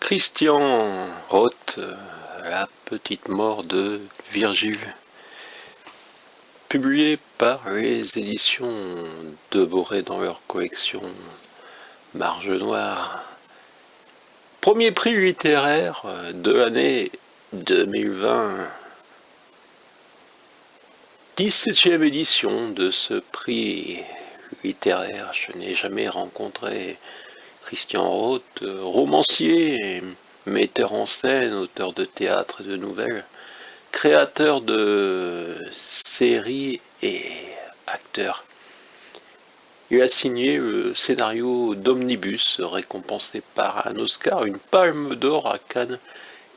Christian Roth, La petite mort de Virgile, publié par les éditions de Boré dans leur collection Marge Noire. Premier prix littéraire de l'année 2020. 17e édition de ce prix littéraire. Je n'ai jamais rencontré Christian Roth, romancier, metteur en scène, auteur de théâtre et de nouvelles, créateur de séries et acteur. Il a signé le scénario d'Omnibus, récompensé par un Oscar, une Palme d'Or à Cannes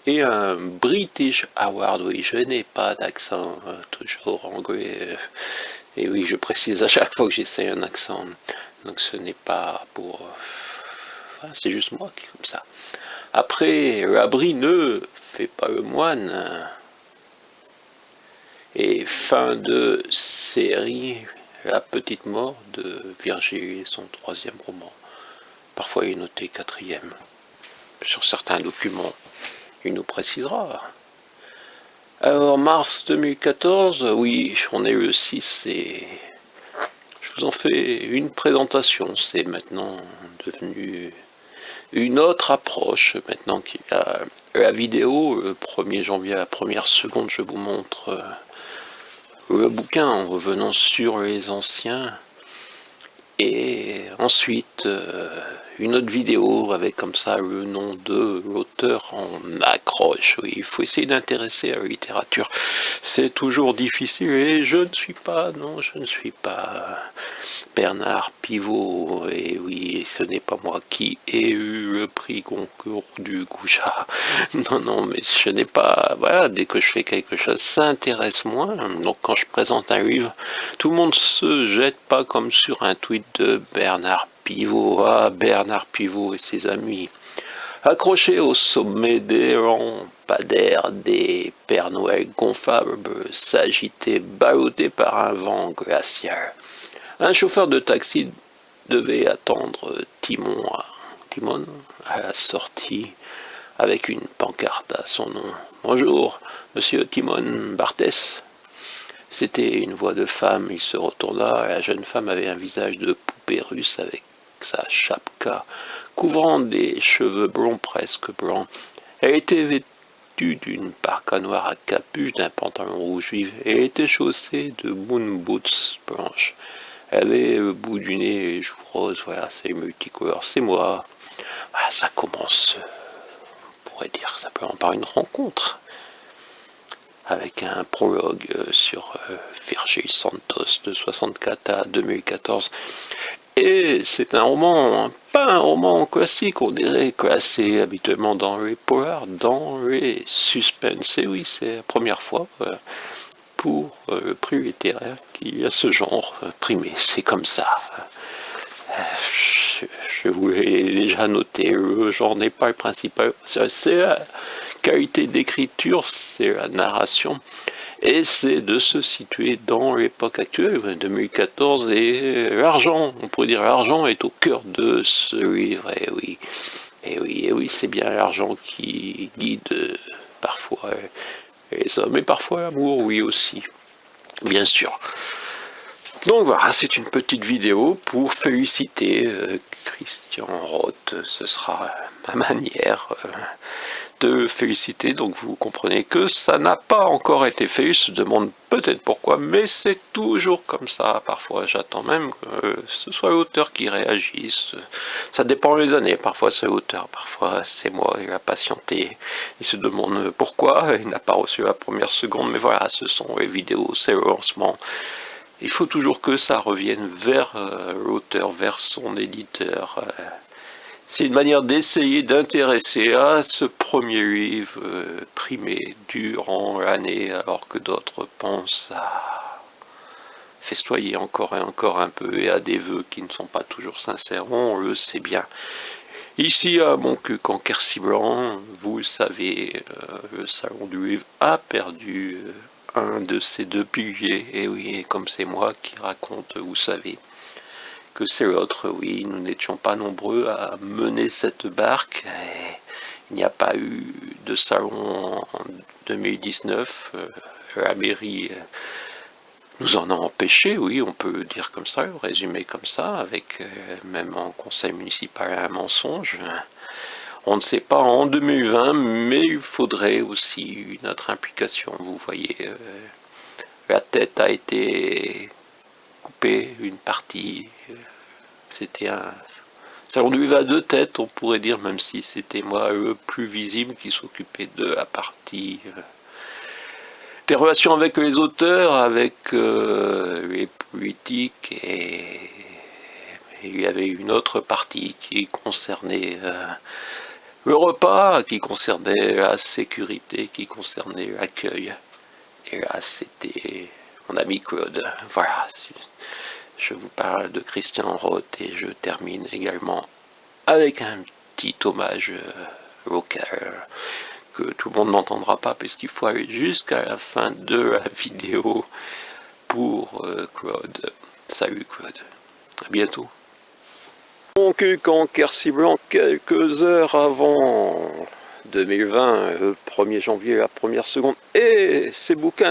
et un British Award. Oui, je n'ai pas d'accent, toujours anglais. Et oui, je précise à chaque fois que j'essaie un accent. Donc ce n'est pas pour... Enfin, c'est juste moi qui est comme ça. Après, l'abri ne fait pas le moine. Et fin de série, La petite mort de Virgile, son 3e roman. Parfois il est noté 4e. Sur certains documents, il nous précisera. Alors, mars 2014, oui, on est le 6 et je vous en fais une présentation. C'est maintenant devenu une autre approche. Maintenant qu'il y a la vidéo, le 1er janvier à la première seconde, je vous montre le bouquin en revenant sur les anciens. Et ensuite, une autre vidéo avec comme ça le nom de l'auteur en accroche. Oui, il faut essayer d'intéresser à la littérature. C'est toujours difficile et je ne suis pas Bernard Pivot. Et oui, ce n'est pas moi qui ai eu le prix Goncourt du Gouja. Non, mais je n'ai pas... Voilà, dès que je fais quelque chose, ça intéresse moins. Donc quand je présente un livre, tout le monde se jette pas comme sur un tweet de Bernard Pivot. Ah, Bernard Pivot et ses amis. Accrochés au sommet des lampadaires des Pères Noël gonflables, s'agitaient, ballottés par un vent glacial. Un chauffeur de taxi devait attendre Timon à la sortie avec une pancarte à son nom. « Bonjour, monsieur Timon Barthès ?» C'était une voix de femme. Il se retourna. La jeune femme avait un visage de poupée russe avec sa chapka couvrant des cheveux blonds presque blancs. Elle était vêtue d'une parka noire à capuche, d'un pantalon rouge vif, et elle était chaussée de moon boots blanches. Elle avait le bout du nez et les joues roses. Voilà, c'est multicolore. C'est moi. Voilà, ça commence, on pourrait dire simplement par une rencontre, avec un prologue sur Virgile Santos de 64 à 2014. Et c'est un roman, pas un roman classique, on dirait classé habituellement dans les polars, dans les suspens. Et oui, c'est la première fois pour le prix littéraire qu'il y a ce genre primé. C'est comme ça. Je vous l'ai déjà noté, le genre n'est pas le principal. C'est la qualité d'écriture, c'est la narration. Et c'est de se situer dans l'époque actuelle, 2014, et l'argent, on pourrait dire l'argent est au cœur de ce livre, et oui, c'est bien l'argent qui guide parfois les hommes, et parfois l'amour, oui aussi, bien sûr. Donc voilà, c'est une petite vidéo pour féliciter Christian Roth, ce sera ma manière de le féliciter, donc vous comprenez que ça n'a pas encore été fait, il se demande peut-être pourquoi, mais c'est toujours comme ça, parfois j'attends même que ce soit l'auteur qui réagisse, ça dépend des années, parfois c'est l'auteur, parfois c'est moi, il a patienté, il se demande pourquoi, il n'a pas reçu la première seconde, mais voilà, ce sont les vidéos, c'est le lancement. Il faut toujours que ça revienne vers l'auteur, vers son éditeur. C'est une manière d'essayer d'intéresser à ce premier livre primé durant l'année, alors que d'autres pensent à festoyer encore et encore un peu et à des vœux qui ne sont pas toujours sincères. On le sait bien. Ici à Montcuq en Quercy-Blanc, vous le savez, le salon du livre a perdu un de ses 2 piliers. Et oui, et comme c'est moi qui raconte, vous savez que c'est l'autre, oui, nous n'étions pas nombreux à mener cette barque. Et Il n'y a pas eu de salon en 2019. La mairie nous en a empêché, oui, on peut dire comme ça, résumer comme ça, avec même en conseil municipal un mensonge. On ne sait pas en 2020, mais il faudrait aussi notre implication. Vous voyez, la tête a été coupée, une partie. C'était un salon du vin à deux têtes, on pourrait dire, même si c'était moi le plus visible qui s'occupait de la partie des relations avec les auteurs, avec les politiques, et il y avait une autre partie qui concernait le repas, qui concernait la sécurité, qui concernait l'accueil. Et là, c'était mon ami Claude. Voilà, je vous parle de Christian Roth et je termine également avec un petit hommage local que tout le monde n'entendra pas puisqu'il faut aller jusqu'à la fin de la vidéo pour Claude. Salut Claude, à bientôt. Donc quand Quercy Blanc, quelques heures avant 2020, le 1er janvier, la première seconde, et ces bouquins